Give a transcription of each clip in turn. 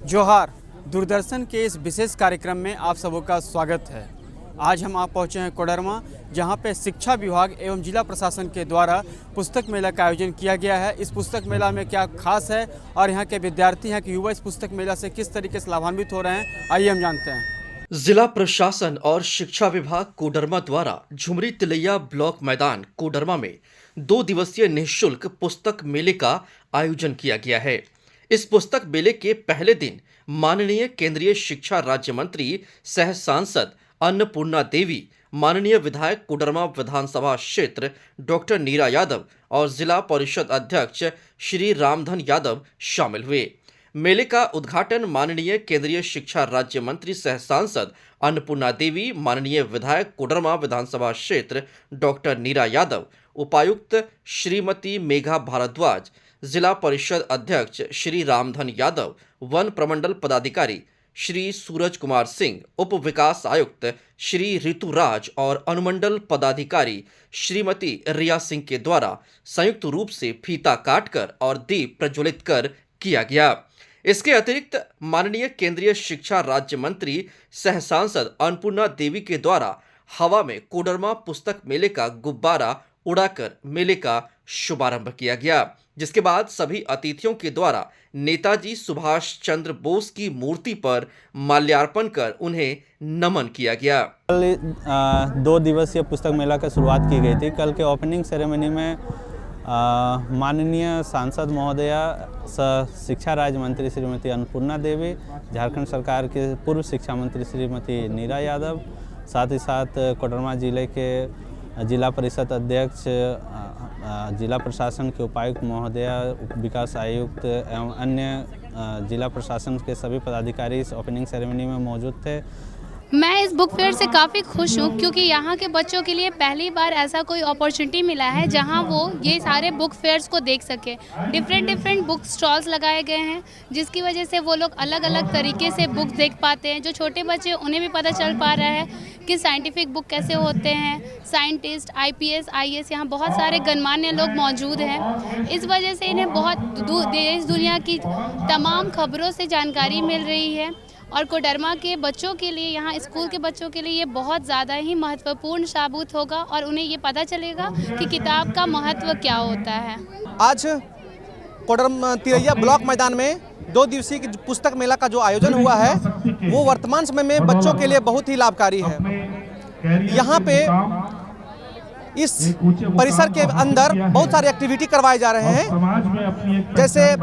जोहार। दूरदर्शन के इस विशेष कार्यक्रम में आप सबों का स्वागत है। आज हम पहुंचे हैं कोडरमा, जहां पे शिक्षा विभाग एवं जिला प्रशासन के द्वारा पुस्तक मेला का आयोजन किया गया है। इस पुस्तक मेला में क्या खास है और यहाँ के विद्यार्थी हैं कि युवा इस पुस्तक मेला से किस तरीके से लाभान्वित हो रहे हैं, आइए हम जानते हैं। जिला प्रशासन और शिक्षा विभाग कोडरमा द्वारा झुमरी तिलैया ब्लॉक मैदान कोडरमा में 2 दिवसीय निःशुल्क पुस्तक मेले का आयोजन किया गया है। इस पुस्तक मेले के पहले दिन माननीय केंद्रीय शिक्षा राज्य मंत्री सह सांसद अन्नपूर्णा देवी, माननीय विधायक कोडरमा विधानसभा क्षेत्र डॉक्टर नीरा यादव और जिला परिषद अध्यक्ष श्री रामधन यादव शामिल हुए। मेले का उद्घाटन माननीय केंद्रीय शिक्षा राज्य मंत्री सह सांसद अन्नपूर्णा देवी, माननीय विधायक कोडरमा विधानसभा क्षेत्र डॉक्टर नीरा यादव, उपायुक्त श्रीमती मेघा भारद्वाज, जिला परिषद अध्यक्ष श्री रामधन यादव, वन प्रमंडल पदाधिकारी श्री सूरज कुमार सिंह, उप विकास आयुक्त श्री ऋतुराज और अनुमंडल पदाधिकारी श्रीमती रिया सिंह के द्वारा संयुक्त रूप से फीता काटकर और दीप प्रज्वलित कर किया गया। इसके अतिरिक्त माननीय केंद्रीय शिक्षा राज्य मंत्री सह सांसद अन्नपूर्णा देवी के द्वारा हवा में कोडरमा पुस्तक मेले का गुब्बारा उड़ाकर मेले का शुभारंभ किया गया, जिसके बाद सभी अतिथियों के द्वारा नेताजी सुभाष चंद्र बोस की मूर्ति पर माल्यार्पण कर उन्हें नमन किया गया। कल 2 दिवसीय पुस्तक मेला की शुरुआत की गई थी। कल के ओपनिंग सेरेमनी में माननीय सांसद महोदया, शिक्षा राज्य मंत्री श्रीमती अन्नपूर्णा देवी, झारखंड सरकार के पूर्व शिक्षा मंत्री श्रीमती नीरा यादव, साथ ही साथ कोडरमा जिले के जिला परिषद अध्यक्ष, जिला प्रशासन के उपायुक्त महोदया, उप विकास आयुक्त एवं अन्य जिला प्रशासन के सभी पदाधिकारी इस ओपनिंग सेरेमनी में मौजूद थे। मैं इस बुक फेयर से काफ़ी खुश हूँ क्योंकि यहाँ के बच्चों के लिए पहली बार ऐसा कोई अपॉर्चुनिटी मिला है जहाँ वो ये सारे बुक फेयर्स को देख सके। डिफरेंट बुक स्टॉल्स लगाए गए हैं, जिसकी वजह से वो लोग अलग अलग तरीके से बुक देख पाते हैं। जो छोटे बच्चे, उन्हें भी पता चल पा रहा है कि साइंटिफिक बुक कैसे होते हैं। साइंटिस्ट, IPS, IAS, यहाँ बहुत सारे गणमान्य लोग मौजूद हैं। इस वजह से इन्हें बहुत देश दुनिया की तमाम खबरों से जानकारी मिल रही है और कोडरमा के बच्चों के लिए, यहाँ स्कूल के बच्चों के लिए ये बहुत ज़्यादा ही महत्वपूर्ण साबित होगा और उन्हें ये पता चलेगा कि किताब का महत्व क्या होता है। आज कोडरमा तिलैया ब्लॉक मैदान में 2 दिवसीय पुस्तक मेला का जो आयोजन हुआ है वो वर्तमान समय में बच्चों के लिए बहुत ही लाभकारी है। यहाँ पे इस परिसर के अंदर बहुत सारे एक्टिविटी करवाए जा रहे हैं, जैसे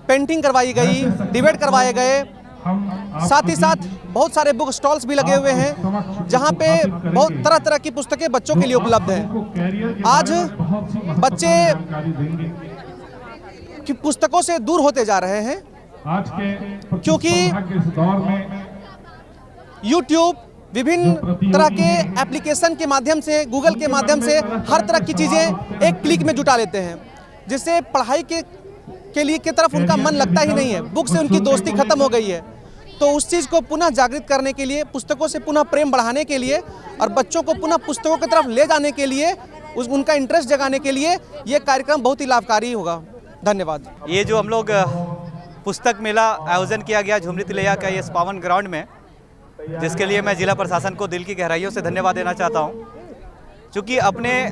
पेंटिंग करवाई गई, डिबेट करवाए गए, साथ ही साथ बहुत सारे बुक स्टॉल्स भी लगे हुए हैं जहां पे बहुत तरह तरह की पुस्तकें बच्चों के लिए उपलब्ध हैं। आज बच्चे की पुस्तकों से दूर होते जा रहे हैं क्योंकि YouTube, विभिन्न तरह के एप्लीकेशन के माध्यम से, गूगल के माध्यम से हर तरह की चीज़ें एक क्लिक में जुटा लेते हैं, जिससे पढ़ाई के लिए की तरफ उनका मन लगता ही नहीं है। बुक से उनकी दोस्ती खत्म हो गई है। तो उस चीज़ को पुनः जागृत करने के लिए, पुस्तकों से पुनः प्रेम बढ़ाने के लिए और बच्चों को पुनः पुस्तकों की तरफ ले जाने के लिए, उनका इंटरेस्ट जगाने के लिए ये कार्यक्रम बहुत ही लाभकारी होगा। धन्यवाद। ये जो हम लोग पुस्तक मेला आयोजन किया गया झुमरी तिलैया का इस पावन ग्राउंड में, जिसके लिए मैं जिला प्रशासन को दिल की गहराइयों से धन्यवाद देना चाहता हूँ, क्योंकि अपने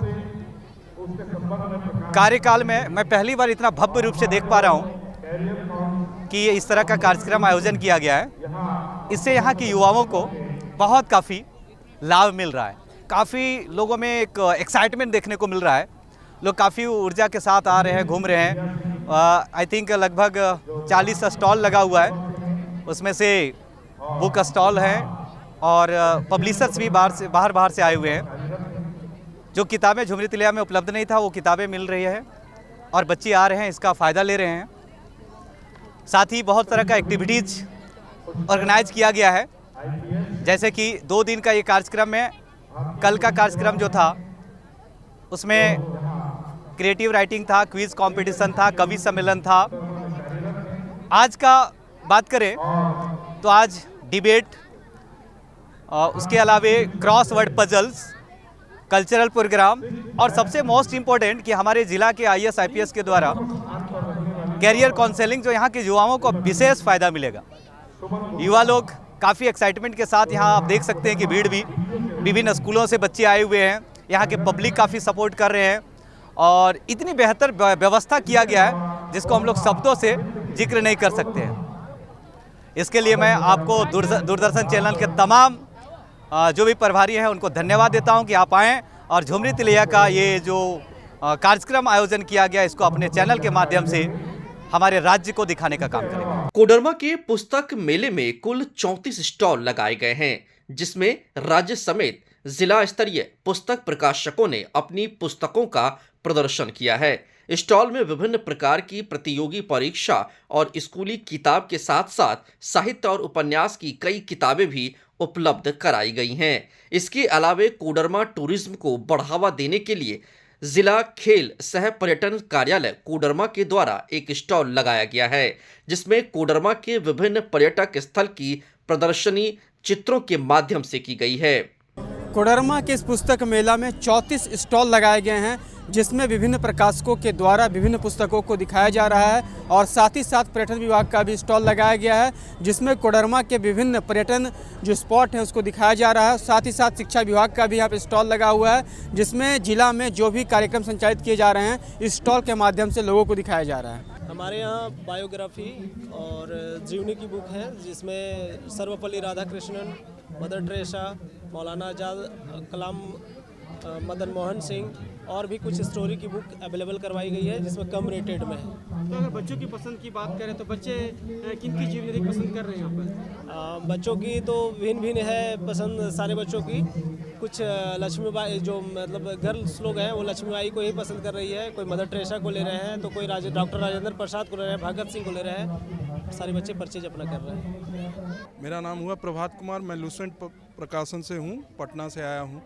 कार्यकाल में मैं पहली बार इतना भव्य रूप से देख पा रहा हूँ कि इस तरह का कार्यक्रम आयोजन किया गया है। इससे यहाँ के युवाओं को काफ़ी लाभ मिल रहा है। काफ़ी लोगों में एक एक्साइटमेंट देखने को मिल रहा है। लोग काफ़ी ऊर्जा के साथ आ रहे हैं, घूम रहे हैं। आई थिंक लगभग 40 स्टॉल लगा हुआ है, उसमें से बुक स्टॉल हैं और पब्लिशर्स भी बाहर से आए हुए हैं। जो किताबें झुमरी तिलैया में उपलब्ध नहीं था वो किताबें मिल रही है और बच्चे आ रहे हैं, इसका फ़ायदा ले रहे हैं। साथ ही बहुत तरह का एक्टिविटीज़ ऑर्गेनाइज किया गया है, जैसे कि 2 दिन का ये कार्यक्रम है। कल का कार्यक्रम जो था उसमें क्रिएटिव राइटिंग था, क्विज कंपटीशन था, कवि सम्मेलन था। आज का बात करें तो आज डिबेट, उसके अलावे crossword puzzles, cultural programme और सबसे मोस्ट इम्पोर्टेंट कि हमारे ज़िला के IAS IPS के द्वारा कैरियर काउंसलिंग जो यहाँ के युवाओं को विशेष फ़ायदा मिलेगा। युवा लोग काफ़ी एक्साइटमेंट के साथ यहाँ आप देख सकते हैं कि भीड़ भी विभिन्न स्कूलों से बच्चे आए हुए हैं। यहाँ के पब्लिक काफ़ी सपोर्ट कर रहे हैं और इतनी बेहतर व्यवस्था किया गया है जिसको हम लोग शब्दों से जिक्र नहीं कर सकते हैं। इसके लिए मैं आपको दूरदर्शन चैनल के तमाम जो भी प्रभारी हैं उनको धन्यवाद देता हूं कि आप आएँ और झुमरी तिलैया का ये जो कार्यक्रम आयोजन किया गया इसको अपने चैनल के माध्यम से हमारे राज्य को दिखाने का काम करेंगे। कोडरमा के पुस्तक मेले में कुल 34 स्टॉल लगाए गए हैं, जिसमें राज्य समेत जिला स्तरीय पुस्तक प्रकाशकों ने अपनी पुस्तकों का प्रदर्शन किया है। स्टॉल में विभिन्न प्रकार की प्रतियोगी परीक्षा और स्कूली किताब के साथ साथ साहित्य और उपन्यास की कई किताबें भी उपलब्ध कराई गई हैं। इसके अलावे कोडरमा टूरिज्म को बढ़ावा देने के लिए जिला खेल सह पर्यटन कार्यालय कोडरमा के द्वारा एक स्टॉल लगाया गया है, जिसमें कोडरमा के विभिन्न पर्यटक स्थल की प्रदर्शनी चित्रों के माध्यम से की गई है। कोडरमा के इस पुस्तक मेला में 34 स्टॉल लगाए गए हैं, जिसमें विभिन्न प्रकाशकों के द्वारा विभिन्न पुस्तकों को दिखाया जा रहा है और साथ ही साथ पर्यटन विभाग का भी स्टॉल लगाया गया है, जिसमें कोडरमा के विभिन्न पर्यटन जो स्पॉट हैं उसको दिखाया जा रहा है। साथ ही साथ शिक्षा विभाग का भी यहाँ पे स्टॉल लगा हुआ है, जिसमें जिला में जो भी कार्यक्रम संचालित किए जा रहे हैं इस स्टॉल के माध्यम से लोगों को दिखाया जा रहा है। हमारे यहाँ बायोग्राफी और जीवनी की बुक है, जिसमें सर्वपल्ली राधाकृष्णन, मदर टेरेसा, मौलाना आज़ाद कलाम, मदन मोहन सिंह और भी कुछ स्टोरी की बुक अवेलेबल करवाई गई है, जिसमें कम रेटेड में है। तो अगर बच्चों की पसंद की बात करें तो बच्चे किन की जीवनी पसंद कर रहे हैं यहाँ पर? बच्चों की तो भिन्न भिन्न है पसंद सारे बच्चों की। कुछ लक्ष्मीबाई जो मतलब गर्ल्स लोग हैं वो लक्ष्मीबाई को ही पसंद कर रही है, कोई मदर टेरेसा को ले रहे हैं, तो कोई डॉक्टर राजेंद्र प्रसाद को ले रहे हैं, भगत सिंह को ले रहे हैं। सारे बच्चे परचेज अपना कर रहे हैं। मेरा नाम हुआ प्रभात कुमार, मैं लूसेंट प्रकाशन से हूँ, पटना से आया हूँ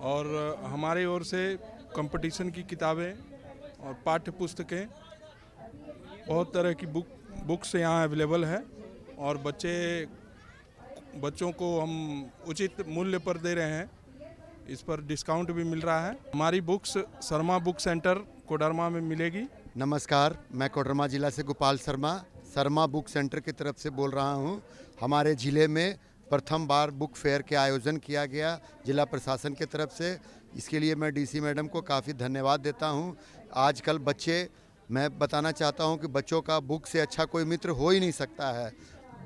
और हमारी ओर से कंपटीशन की किताबें और पाठ्य पुस्तकें बहुत तरह की बुक्स यहाँ अवेलेबल है और बच्चों को हम उचित मूल्य पर दे रहे हैं। इस पर डिस्काउंट भी मिल रहा है। हमारी books Sharma book centre Koderma में मिलेगी। नमस्कार, मैं कोडरमा जिला से गोपाल शर्मा बुक सेंटर की तरफ से बोल रहा हूँ। हमारे ज़िले में प्रथम बार बुक फेयर के आयोजन किया गया जिला प्रशासन की तरफ से। इसके लिए मैं डीसी मैडम को काफ़ी धन्यवाद देता हूँ। आजकल मैं बताना चाहता हूँ कि बच्चों का बुक से अच्छा कोई मित्र हो ही नहीं सकता है।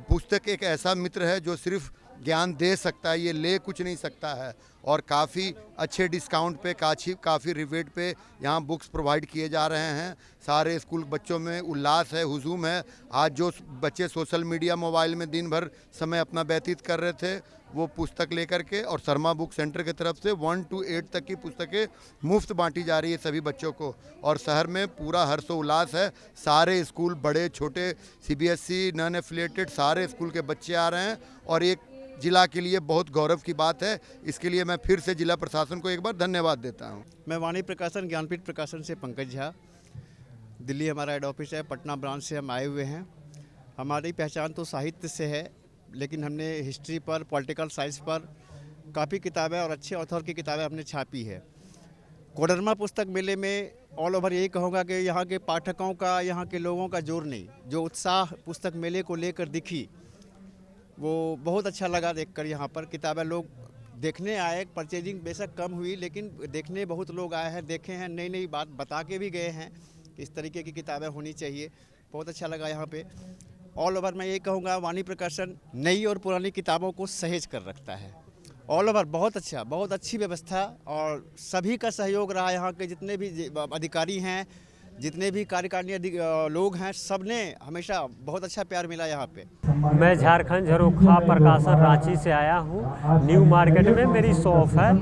पुस्तक एक ऐसा मित्र है जो सिर्फ ज्ञान दे सकता है, ये ले कुछ नहीं सकता है। और काफ़ी अच्छे डिस्काउंट पे काफ़ी रिबेट पे यहाँ बुक्स प्रोवाइड किए जा रहे हैं। सारे स्कूल बच्चों में उल्लास है, हुजूम है। आज जो बच्चे सोशल मीडिया मोबाइल में दिन भर समय अपना व्यतीत कर रहे थे, वो पुस्तक लेकर के और शर्मा बुक सेंटर की तरफ से 1 to 8 तक की पुस्तकें मुफ्त बांटी जा रही है सभी बच्चों को। और शहर में पूरा हर्षोल्लास है। सारे स्कूल बड़े छोटे CBSE नॉन एफिलिएटेड सारे स्कूल के बच्चे आ रहे हैं और एक जिला के लिए बहुत गौरव की बात है। इसके लिए मैं फिर से जिला प्रशासन को एक बार धन्यवाद देता हूं। मैं वाणी प्रकाशन ज्ञानपीठ प्रकाशन से पंकज झा, दिल्ली हमारा हेड ऑफिस है, पटना ब्रांच से हम आए हुए हैं। हमारी पहचान तो साहित्य से है, लेकिन हमने हिस्ट्री पर, पॉलिटिकल साइंस पर काफ़ी किताबें और अच्छे ऑथर की किताबें हमने छापी है। कोडरमा पुस्तक मेले में ऑल ओवर यही कहूँगा कि यहाँ के पाठकों का, यहाँ के लोगों का जोर नहीं, जो उत्साह पुस्तक मेले को लेकर दिखी वो बहुत अच्छा लगा देखकर। यहाँ पर किताबें लोग देखने आए, परचेजिंग बेशक कम हुई लेकिन देखने बहुत लोग आए हैं, देखे हैं, नई नई बात बता के भी गए हैं। इस तरीके की किताबें होनी चाहिए, बहुत अच्छा लगा यहाँ पे। ऑल ओवर मैं ये कहूँगा वाणी प्रकाशन नई और पुरानी किताबों को सहेज कर रखता है। ऑल ओवर बहुत अच्छा, बहुत अच्छी व्यवस्था और सभी का सहयोग रहा। यहाँ के जितने भी अधिकारी हैं, जितने भी कार्यकारिणी लोग हैं, सब ने हमेशा बहुत अच्छा प्यार मिला यहाँ पे। मैं झारखंड झरोखा प्रकाशन रांची से आया हूँ। न्यू मार्केट में मेरी शॉप है।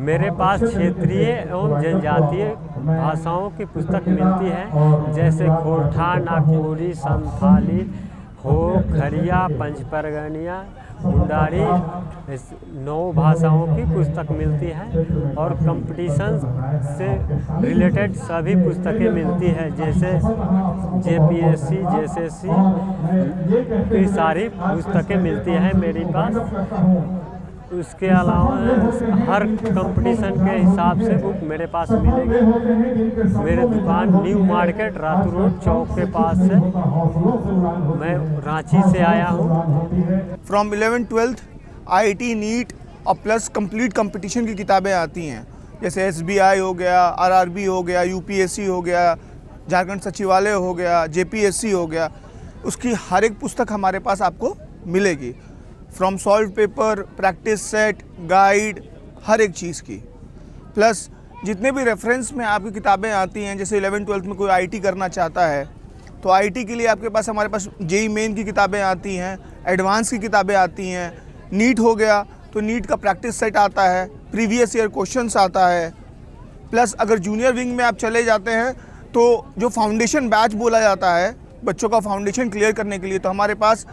मेरे पास क्षेत्रीय एवं जनजातीय भाषाओं की पुस्तक मिलती है, जैसे खोरठा, नागपुरी, संथाली, हो, खरिया, पंचपरगनिया, मुंडारी, 9 भाषाओं की पुस्तक मिलती है और कंपटीशन से रिलेटेड सभी पुस्तकें मिलती है, जैसे JPSC, JSSC की सारी पुस्तकें मिलती हैं मेरे पास। उसके अलावा हर कंपटीशन के हिसाब से बुक मेरे पास मिलेगी। मेरे दुकान न्यू मार्केट रातू रोड चौक के पास है। मैं रांची से आया हूँ। फ्रॉम 11th-12th IIT नीट और प्लस कंप्लीट कंपटीशन की किताबें आती हैं, जैसे SBI हो गया, RRB हो गया, UPSC हो गया, झारखंड सचिवालय हो गया, JPSC हो गया। उसकी हर एक पुस्तक हमारे पास आपको मिलेगी, from solve paper, practice set, guide, हर एक चीज़ की। प्लस जितने भी रेफरेंस में आपकी किताबें आती हैं, जैसे 11th-12th में कोई IIT करना चाहता है तो IIT के लिए आपके पास हमारे पास JEE मेन की किताबें आती हैं, एडवांस की किताबें आती हैं। नीट हो गया तो नीट का प्रैक्टिस सेट आता है, प्रीवियस ईयर क्वेश्चंस आता है। प्लस अगर जूनियर विंग में आप चले जाते हैं तो जो फाउंडेशन बैच बोला जाता है बच्चों का फाउंडेशन क्लियर करने के लिए, तो हमारे पास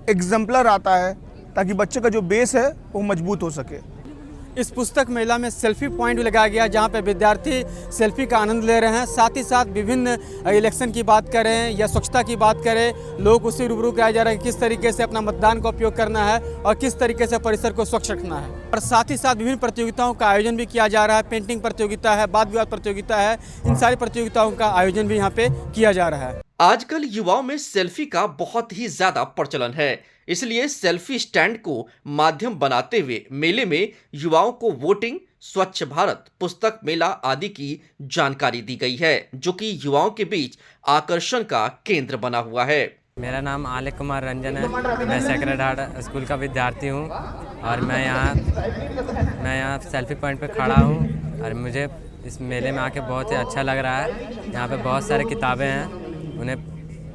एग्जाम्पलर आता है ताकि बच्चे का जो बेस है वो मजबूत हो सके। इस पुस्तक मेला में सेल्फी पॉइंट भी लगाया गया, जहां पे विद्यार्थी सेल्फी का आनंद ले रहे हैं। साथ ही साथ विभिन्न इलेक्शन की बात करें या स्वच्छता की बात करें, लोग उससे रूबरू कराया जा रहा है कि किस तरीके से अपना मतदान का उपयोग करना है और किस तरीके से परिसर को स्वच्छ रखना है। और साथ ही साथ विभिन्न प्रतियोगिताओं का आयोजन भी किया जा रहा है। पेंटिंग प्रतियोगिता है, वाद विवाद प्रतियोगिता है, इन सारी प्रतियोगिताओं का आयोजन भी यहाँ पे किया जा रहा है। आजकल युवाओं में सेल्फी का बहुत ही ज्यादा प्रचलन है, इसलिए सेल्फी स्टैंड को माध्यम बनाते हुए मेले में युवाओं को वोटिंग, स्वच्छ भारत, पुस्तक मेला आदि की जानकारी दी गई है, जो कि युवाओं के बीच आकर्षण का केंद्र बना हुआ है। मेरा नाम आलिक कुमार रंजन है। मैं सेक्रेड हार्ट स्कूल का विद्यार्थी हूँ और मैं यहाँ सेल्फी पॉइंट पे खड़ा हूँ और मुझे इस मेले में आके बहुत ही अच्छा लग रहा है। यहाँ पे बहुत सारी किताबें हैं, उन्हें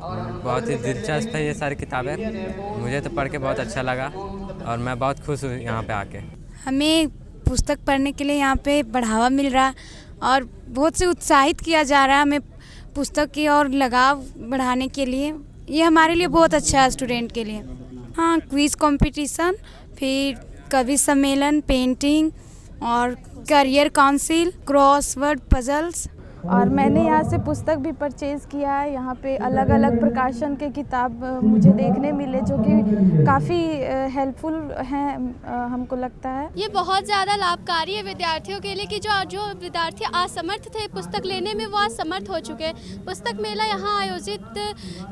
बहुत ही दिलचस्प है ये सारी किताबें। मुझे तो पढ़ के बहुत अच्छा लगा और मैं बहुत खुश हूँ यहाँ पे आके। हमें पुस्तक पढ़ने के लिए यहाँ पे बढ़ावा मिल रहा है और बहुत से उत्साहित किया जा रहा है हमें पुस्तक की और लगाव बढ़ाने के लिए। ये हमारे लिए बहुत अच्छा है स्टूडेंट के लिए। हाँ, क्विज़ कंपटीशन, फिर कवि सम्मेलन, पेंटिंग और करियर काउंसिल, क्रॉसवर्ड पजल्स। और मैंने यहाँ से पुस्तक भी परचेज़ किया है। यहाँ पे अलग अलग प्रकाशन के किताब मुझे देखने मिले जो कि काफ़ी हेल्पफुल हैं, हमको लगता है। ये बहुत ज़्यादा लाभकारी है विद्यार्थियों के लिए कि जो विद्यार्थी असमर्थ थे पुस्तक लेने में, वो आज समर्थ हो चुके हैं। पुस्तक मेला यहाँ आयोजित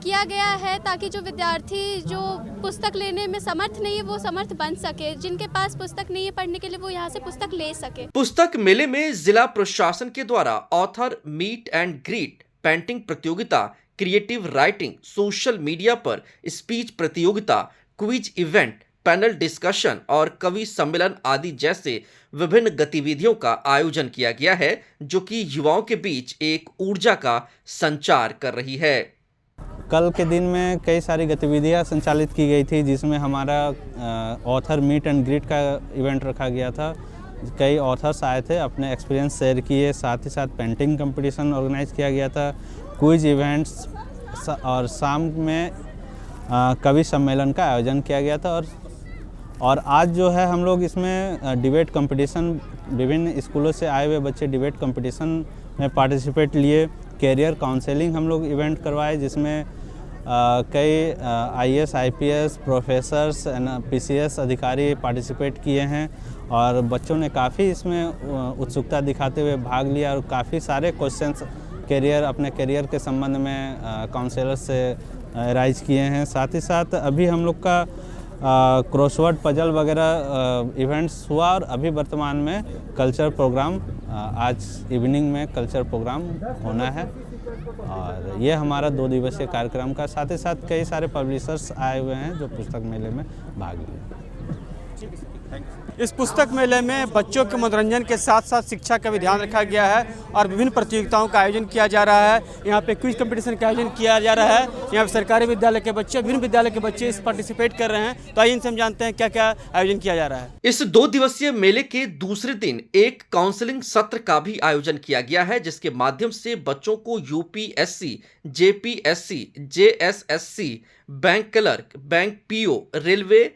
किया गया है ताकि जो विद्यार्थी जो पुस्तक लेने में समर्थ नहीं है वो समर्थ बन सके। जिनके पास पुस्तक नहीं है पढ़ने के लिए, वो यहाँ से पुस्तक ले सके। पुस्तक मेले में जिला प्रशासन के द्वारा author meet and greet, painting प्रतियोगिता, क्रिएटिव राइटिंग, सोशल मीडिया पर स्पीच प्रतियोगिता, क्विज इवेंट, पैनल डिस्कशन और कवि सम्मेलन आदि जैसे विभिन्न गतिविधियों का आयोजन किया गया है, जो कि युवाओं के बीच एक ऊर्जा का संचार कर रही है। कल के दिन में कई सारी गतिविधियां संचालित की गई थी, जिसमें हमारा ऑथर मीट एंड ग्रीट का इवेंट रखा गया था। कई ऑथर्स आए थे, अपने एक्सपीरियंस शेयर किए। साथ ही साथ पेंटिंग कंपटीशन ऑर्गेनाइज किया गया था, क्विज इवेंट्स और शाम में कवि सम्मेलन का आयोजन किया गया था। और आज जो है हम लोग इसमें डिबेट कंपटीशन, विभिन्न स्कूलों से आए हुए बच्चे डिबेट कंपटीशन में पार्टिसिपेट लिए। कैरियर काउंसलिंग हम लोग इवेंट करवाए, जिसमें कई IAS IPS प्रोफेसर्स PCS अधिकारी पार्टिसिपेट किए हैं और बच्चों ने काफ़ी इसमें उत्सुकता दिखाते हुए भाग लिया और काफ़ी सारे क्वेश्चंस अपने करियर के संबंध में काउंसलर से राइज किए हैं। साथ ही साथ अभी हम लोग का क्रॉसवर्ड पजल वगैरह इवेंट्स हुआ और अभी वर्तमान में कल्चर प्रोग्राम, आज इवनिंग में कल्चर प्रोग्राम होना है और ये हमारा 2 दिवसीय कार्यक्रम का। साथ ही साथ कई सारे पब्लिशर्स आए हुए हैं जो पुस्तक मेले में भाग लिए। इस पुस्तक मेले में बच्चों के मनोरंजन के साथ साथ शिक्षा का भी ध्यान रखा गया है और विभिन्न प्रतियोगिताओं का आयोजन किया जा रहा है। यहाँ पे क्विज कंपटीशन का आयोजन किया जा रहा है। यहाँ पे सरकारी विद्यालय के बच्चे, विभिन्न विद्यालय के बच्चे इस पार्टिसिपेट कर रहे हैं। तो आइए इनसे हम जानते हैं क्या क्या आयोजन किया जा रहा है। इस 2 दिवसीय मेले के दूसरे दिन एक काउंसलिंग सत्र का भी आयोजन किया गया है, जिसके माध्यम से बच्चों को UPSC, JPSC, JSSC, bank clerk, bank PO, railway,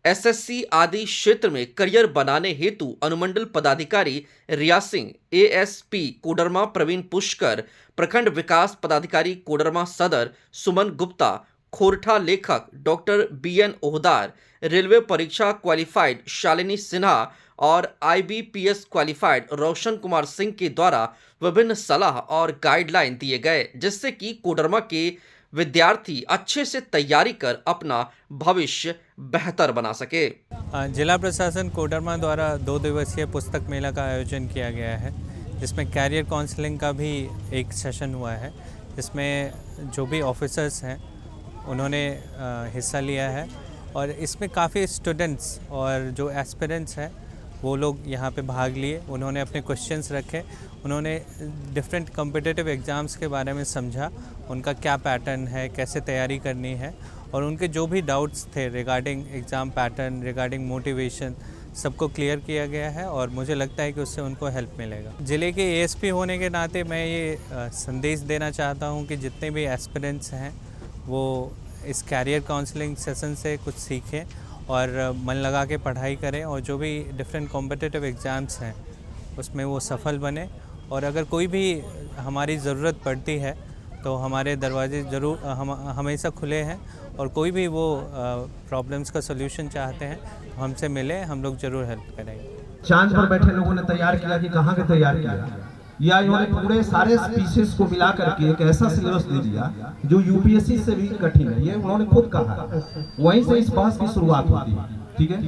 SSC आदि क्षेत्र में करियर बनाने हेतु अनुमंडल पदाधिकारी रिया सिंह, ASP कोडरमा प्रवीण पुष्कर, प्रखंड विकास पदाधिकारी कोडरमा सदर सुमन गुप्ता, खोरठा लेखक डॉक्टर BN ओहदार, रेलवे परीक्षा क्वालिफाइड शालिनी सिन्हा और IBPS क्वालिफाइड रोशन कुमार सिंह के द्वारा विभिन्न सलाह और गाइडलाइन दिए गए, जिससे कि कोडरमा के विद्यार्थी अच्छे से तैयारी कर अपना भविष्य बेहतर बना सके। जिला प्रशासन कोडरमा द्वारा 2 दिवसीय पुस्तक मेला का आयोजन किया गया है, जिसमें कैरियर काउंसलिंग का भी एक सेशन हुआ है, जिसमें जो भी ऑफिसर्स हैं उन्होंने हिस्सा लिया है और इसमें काफ़ी स्टूडेंट्स और जो एस्पिरेंट्स हैं वो लोग यहाँ पे भाग लिए। उन्होंने अपने क्वेश्चंस रखे, उन्होंने डिफरेंट कॉम्पिटिटिव एग्ज़ाम्स के बारे में समझा, उनका क्या पैटर्न है, कैसे तैयारी करनी है, और उनके जो भी डाउट्स थे regarding exam pattern, regarding motivation, सबको क्लियर किया गया है और मुझे लगता है कि उससे उनको हेल्प मिलेगा। ज़िले के ASP होने के नाते मैं ये संदेश देना चाहता हूँ कि जितने भी एस्पिरेंट्स हैं वो इस कैरियर काउंसलिंग सेशन से कुछ सीखें और मन लगा के पढ़ाई करें और जो भी डिफरेंट कॉम्पिटिटिव एग्ज़ाम्स हैं उसमें वो सफल बने। और अगर कोई भी हमारी ज़रूरत पड़ती है तो हमारे दरवाजे ज़रूर हमेशा खुले हैं और कोई भी वो प्रॉब्लम्स का सलूशन चाहते हैं तो हमसे मिले, हम लोग ज़रूर हेल्प करेंगे। चांद पर बैठे लोगों ने तैयार किया कि कहाँ के तैयार किया, या इन्होंने पूरे सारे स्पीशीज को मिला करके एक ऐसा सिलेबस दे दिया जो UPSC से भी कठिन है, ये उन्होंने खुद कहा। वहीं से इस बहस की शुरुआत होती है, ठीक है।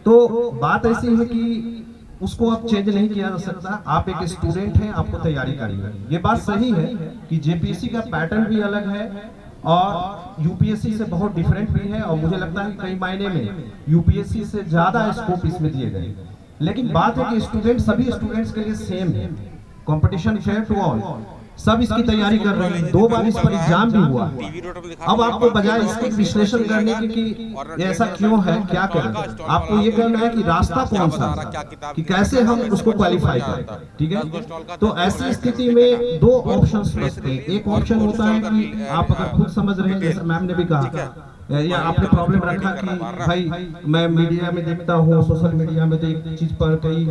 तो बात ऐसी है कि उसको अब चेंज नहीं किया जा सकता। आप एक स्टूडेंट हैं, आपको तैयारी करनी है। ये बात सही है कि JPSC का पैटर्न भी अलग है और UPSC से बहुत डिफरेंट भी है, और मुझे लगता है कि कई मायने में UPSC से ज्यादा स्कोप इसमें दिए गए। लेकिन बात है कि स्टूडेंट सभी स्टूडेंट्स के लिए सेम है, कंपटीशन फेयर टू ऑल, सब इसकी तैयारी कर रहे हैं। 2 बार इस पर एग्जाम भी हुआ। अब आपको बजाय इसके विश्लेषण करने के कि ऐसा क्यों है, क्या करें, आपको ये करना है कि रास्ता कौन सा है, कि कैसे हम उसको क्वालिफाई करें, ठीक है। तो ऐसी स्थिति में 2 ऑप्शंस बचते हैं। एक ऑप्शन होता है कि आप अगर खुद समझ रहे हैं, जैसे मैम ने भी कहा, या आपने प्रॉब्लम रखा कि भाई मैं मीडिया में देखता हूँ, सोशल मीडिया में तो एक चीज पर कई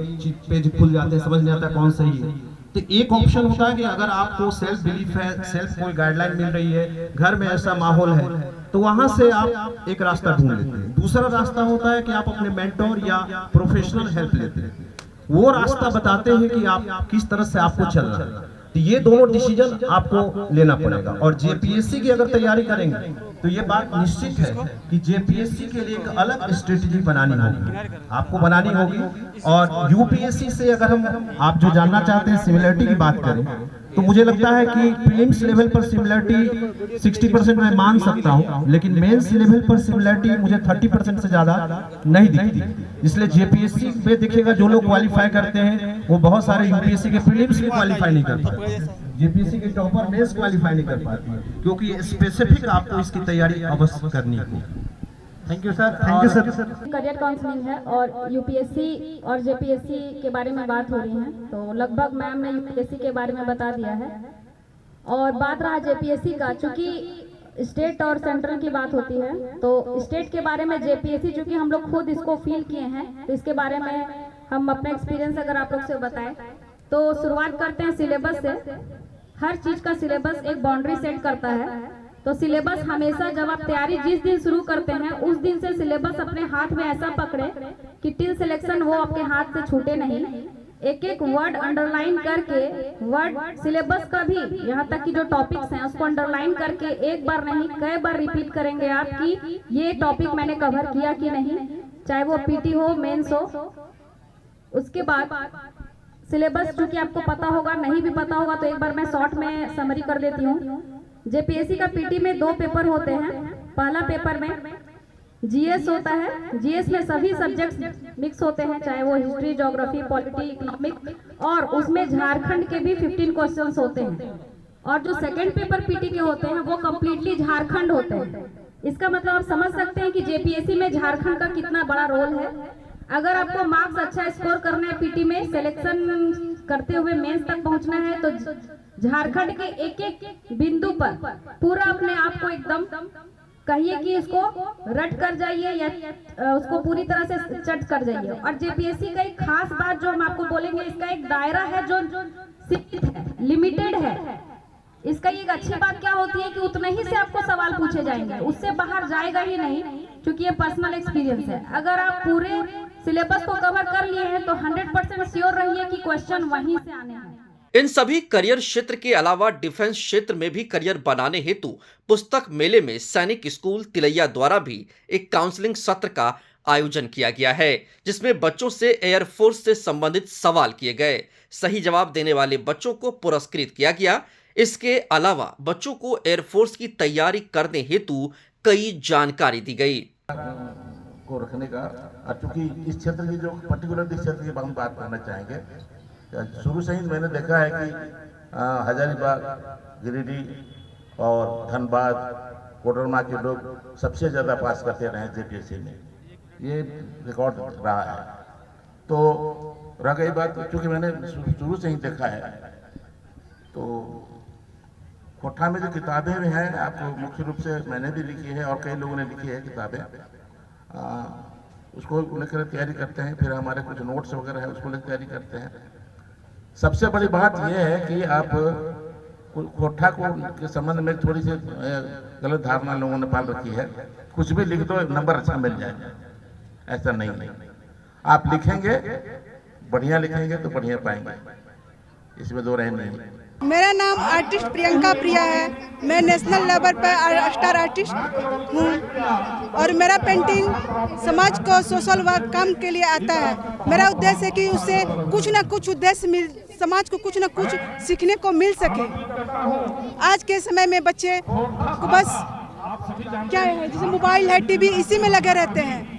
पेज खुल जाते हैं, समझ नहीं आता कौन सही है। तो एक ऑप्शन होता है कि अगर आपको सेल्फ बिलीफ है, सेल्फ कोई गाइडलाइन मिल रही है, घर में ऐसा माहौल है, तो वहां से आप एक रास्ता ढूंढ लेते हैं। दूसरा रास्ता होता है कि आप अपने मेंटोर या प्रोफेशनल हेल्प लेते हैं, वो रास्ता बताते हैं कि आप किस तरह से आपको चलना है। तो ये दोनों डिसीजन आपको लेना पड़ेगा। और JPSC की अगर तैयारी करेंगे तो ये बात निश्चित है कि JPSC के लिए एक अलग स्ट्रेटेजी बनानी होगी, आपको बनानी होगी। और UPSC से अगर आप जो जानना चाहते हैं सिमिलरिटी की बात करें, तो मुझे लगता है कि प्रीलिम्स लेवल पर सिमिलरिटी 60% मैं मान सकता हूं, लेकिन मेंस लेवल पर सिमिलरिटी मुझे 30% से ज्यादा नहीं दिखती। इसलिए JPSC में देखिएगा जो लोग क्वालिफाई करते हैं वो बहुत सारे UPSC के प्रीलिम्स भी क्वालिफाई नहीं कर पाते, JPSC के टॉपर मेंस क्वालिफाई नहीं कर पाती, क्योंकि स्पेसिफिक आपको इसकी तैयारी अवश्य करनी है। Thank you sir. Thank you sir. Career counselling है और UPSC और JPSC के बारे में बात हो रही है, तो लगभग मैम ने UPSC के बारे में बता दिया है। और बात रहा JPSC का, चूंकि स्टेट और सेंट्रल की बात होती है, तो स्टेट के बारे में JPSC चूंकि हम लोग खुद इसको फील किए हैं, तो इसके बारे में हम अपना एक्सपीरियंस अगर आप लोग से बताएं तो शुरुआत करते हैं सिलेबस से। हर चीज का सिलेबस एक बाउंड्री सेट करता है, तो सिलेबस हमेशा जब आप तैयारी जिस दिन शुरू करते हैं उस दिन से सिलेबस अपने हाथ में ऐसा पकड़े कि टिल सिलेक्शन वो आपके हाथ से छूटे नहीं। एक एक वर्ड अंडरलाइन करके, वर्ड सिलेबस का भी यहाँ तक कि जो टॉपिक्स हैं उसको अंडरलाइन करके एक बार नहीं कई बार रिपीट करेंगे आप कि ये टॉपिक मैंने कवर किया कि नहीं, चाहे वो PT हो, मेंस हो। उसके बाद सिलेबस चूंकि आपको पता होगा, नहीं भी पता होगा तो एक बार मैं शॉर्ट में समरी कर देती हूँ। JPSC का PT में 2 पेपर होते हैं। पहला पेपर में GS होता है, GS में सभी सब्जेक्ट्स मिक्स होते हैं, चाहे वो हिस्ट्री, ज्योग्राफी, पॉलिटी, इकोनॉमिक, और उसमें झारखंड के भी 15 क्वेश्चंस होते हैं। और जो सेकंड पेपर PT के होते हैं वो कम्प्लीटली झारखंड होते हैं। इसका मतलब आप समझ सकते हैं कि JPSC में झारखंड का कितना बड़ा रोल है। अगर आपको मार्क्स अच्छा स्कोर करना है, PT में सिलेक्शन करते हुए मेंस तक पहुंचना है, तो झारखंड के एक एक बिंदु पर पूरा अपने आप को एकदम कहिए कि इसको रट कर जाइए या उसको पूरी तरह से चट कर जाइए। और JPSC का एक खास बात जो हम आपको बोलेंगे, इसका एक दायरा है जो सीमित है, लिमिटेड है। इसका एक अच्छी बात क्या होती है कि उतने ही से आपको सवाल पूछे जाएंगे, उससे बाहर जाएगा ही नहीं, क्योंकि ये पर्सनल एक्सपीरियंस है। अगर आप पूरे सिलेबस को कवर कर लिए हैं तो 100% श्योर रहिए कि क्वेश्चन वहीं से आने हैं। इन सभी करियर क्षेत्र के अलावा डिफेंस क्षेत्र में भी करियर बनाने हेतु पुस्तक मेले में सैनिक स्कूल तिलैया द्वारा भी एक काउंसलिंग सत्र का आयोजन किया गया है, जिसमें बच्चों से एयरफोर्स से संबंधित सवाल किए गए। सही जवाब देने वाले बच्चों को पुरस्कृत किया गया। इसके अलावा बच्चों को एयरफोर्स की तैयारी करने हेतु कई जानकारी दी गई को रखने का। और चूंकि इस क्षेत्र की जो पर्टिकुलर इस क्षेत्र की हम बात करना चाहेंगे, शुरू से ही मैंने देखा है कि हजारीबाग, गिरिडीह और धनबाद, कोडरमा के लोग सबसे ज़्यादा पास करते रहे जेपीएससी में, ये रिकॉर्ड रहा है। तो रह गई बात, चूँकि मैंने शुरू से ही देखा है, तो कोठा में जो किताबें भी हैं, आपको मुख्य रूप से मैंने भी लिखी है और कई लोगों ने लिखी है किताबें, उसको लेकर तैयारी करते हैं। फिर हमारे कुछ नोट्स वगैरह है, उसको लेकर तैयारी करते हैं। सबसे बड़ी बात यह है कि आप कोठा को के संबंध में थोड़ी सी गलत धारणा लोगों ने पाल रखी है। कुछ भी लिख दो, नंबर अच्छा मिल जाए, ऐसा नहीं। आप लिखेंगे, बढ़िया लिखेंगे तो बढ़िया पाएंगे, इसमें दो राय नहीं। मेरा नाम आर्टिस्ट प्रियंका प्रिया है। मैं नेशनल लेवल पर स्टार आर्टिस्ट हूँ और मेरा पेंटिंग समाज को सोशल वर्क काम के लिए आता है। मेरा उद्देश्य है कि उससे कुछ न कुछ उद्देश्य समाज को कुछ न कुछ सीखने को मिल सके। आज के समय में बच्चे को बस क्या है, जैसे मोबाइल है, टीवी, इसी में लगे रहते हैं।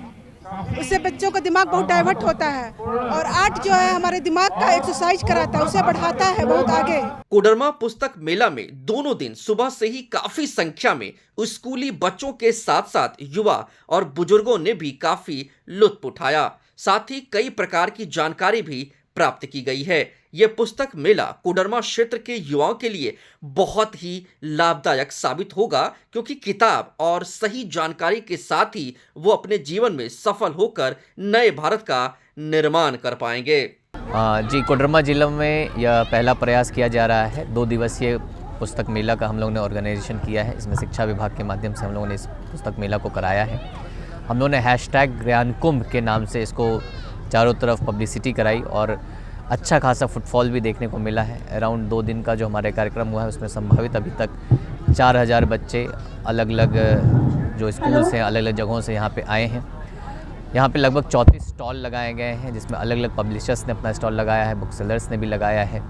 उससे बच्चों का दिमाग बहुत डाइवर्ट होता है और आर्ट जो है हमारे दिमाग का एक्सरसाइज कराता है, उसे बढ़ाता है बहुत आगे। कोडरमा पुस्तक मेला में दोनों दिन सुबह से ही काफी संख्या में स्कूली बच्चों के साथ साथ युवा और बुजुर्गों ने भी काफी लुत्फ उठाया। साथ ही कई प्रकार की जानकारी भी प्राप्त की गई है। यह पुस्तक मेला कोडरमा क्षेत्र के युवाओं के लिए बहुत ही लाभदायक साबित होगा, क्योंकि किताब और सही जानकारी के साथ ही वो अपने जीवन में सफल होकर नए भारत का निर्माण कर पाएंगे। जी, कोडरमा जिला में यह पहला प्रयास किया जा रहा है। 2 दिवसीय पुस्तक मेला का हम लोगों ने ऑर्गेनाइजेशन किया है। इसमें शिक्षा विभाग के माध्यम से हम लोगों ने इस पुस्तक मेला को कराया है। हम लोगों ने #ज्ञानकुंभ के नाम से इसको चारों तरफ पब्लिसिटी कराई और अच्छा खासा फुटफॉल भी देखने को मिला है। अराउंड 2 दिन का जो हमारे कार्यक्रम हुआ है, उसमें संभावित अभी तक 4000 बच्चे अलग अलग जो स्कूल से अलग अलग जगहों से यहाँ पे आए हैं। यहाँ पे लगभग 34 स्टॉल लगाए गए हैं, जिसमें अलग अलग पब्लिशर्स ने अपना स्टॉल लगाया है, बुक सेलर्स ने भी लगाया है।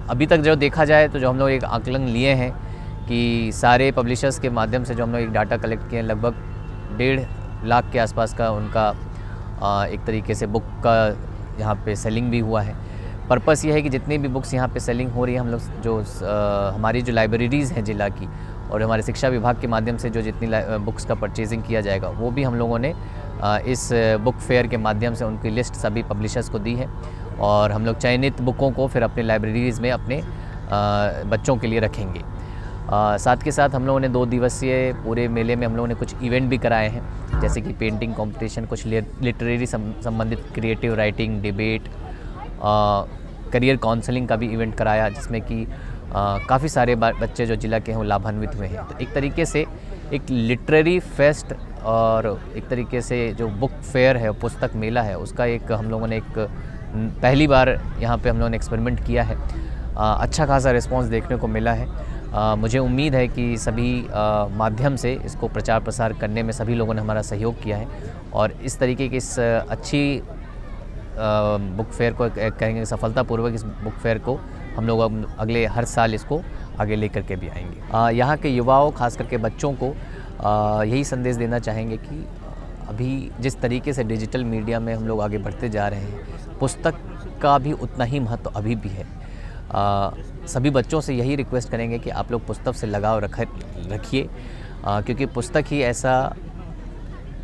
अभी तक जो देखा जाए तो जो हम लोग एक आकलन लिए हैं कि सारे पब्लिशर्स के माध्यम से जो हम लोग एक डाटा कलेक्ट किए हैं, लगभग 1.5 लाख के आसपास का उनका एक तरीके से बुक का यहाँ पे सेलिंग भी हुआ है। पर्पस ये है कि जितनी भी बुक्स यहाँ पे सेलिंग हो रही है, हम लोग जो हमारी जो लाइब्रेरीज़ हैं जिला की और हमारे शिक्षा विभाग के माध्यम से जो जितनी बुक्स का परचेजिंग किया जाएगा, वो भी हम लोगों ने इस बुक फेयर के माध्यम से उनकी लिस्ट सभी पब्लिशर्स को दी है और हम लोग चयनित बुकों को फिर अपने लाइब्रेरीज़ में अपने बच्चों के लिए रखेंगे। साथ के साथ हम लोगों ने 2 दिवसीय पूरे मेले में हम लोगों ने कुछ इवेंट भी कराए हैं, जैसे कि पेंटिंग कंपटीशन, कुछ लिटरेरी संबंधित creative writing, debate, career counselling का भी इवेंट कराया, जिसमें कि काफ़ी सारे बच्चे जो जिला के हैं वो लाभान्वित हुए हैं। तो एक तरीके से एक लिटरेरी फेस्ट और एक तरीके से जो बुक फेयर है, पुस्तक मेला है, उसका एक हम लोगों ने एक पहली बार यहाँ पे हम लोगों ने एक्सपेरिमेंट किया है। अच्छा खासा रिस्पांस देखने को मिला है। मुझे उम्मीद है कि सभी माध्यम से इसको प्रचार प्रसार करने में सभी लोगों ने हमारा सहयोग किया है और इस तरीके की इस अच्छी बुक फेयर को कहेंगे सफलतापूर्वक इस बुक फेयर को हम लोग अगले हर साल इसको आगे लेकर के भी आएंगे। यहाँ के युवाओं, खास करके बच्चों को यही संदेश देना चाहेंगे कि अभी जिस तरीके से डिजिटल मीडिया में हम लोग आगे बढ़ते जा रहे हैं, पुस्तक का भी उतना ही महत्व अभी भी है। सभी बच्चों से यही रिक्वेस्ट करेंगे कि आप लोग पुस्तक से लगाव रखिए, क्योंकि पुस्तक ही ऐसा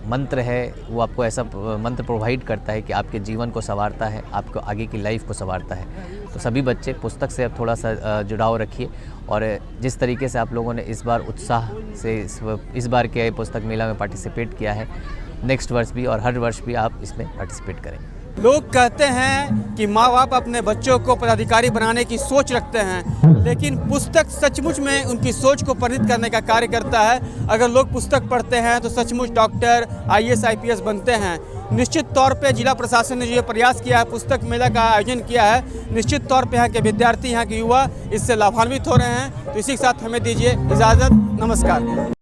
मंत्र है, वो आपको ऐसा मंत्र प्रोवाइड करता है कि आपके जीवन को संवारता है, आपको आगे की लाइफ को संवारता है। तो सभी बच्चे पुस्तक से अब थोड़ा सा जुड़ाव रखिए और जिस तरीके से आप लोगों ने इस बार उत्साह से इस बार के पुस्तक मेला में पार्टिसिपेट किया है, नेक्स्ट वर्ष भी और हर वर्ष भी आप इसमें पार्टिसिपेट करें। लोग कहते हैं कि माँ बाप अपने बच्चों को पदाधिकारी बनाने की सोच रखते हैं, लेकिन पुस्तक सचमुच में उनकी सोच को परिणत करने का कार्य करता है। अगर लोग पुस्तक पढ़ते हैं तो सचमुच डॉक्टर, IAS, IPS बनते हैं। निश्चित तौर पे जिला प्रशासन ने जो ये प्रयास किया है, पुस्तक मेला का आयोजन किया है, निश्चित तौर पे यहाँ के विद्यार्थी, यहाँ के युवा इससे लाभान्वित हो रहे हैं। तो इसी के साथ हमें दीजिए इजाज़त। नमस्कार।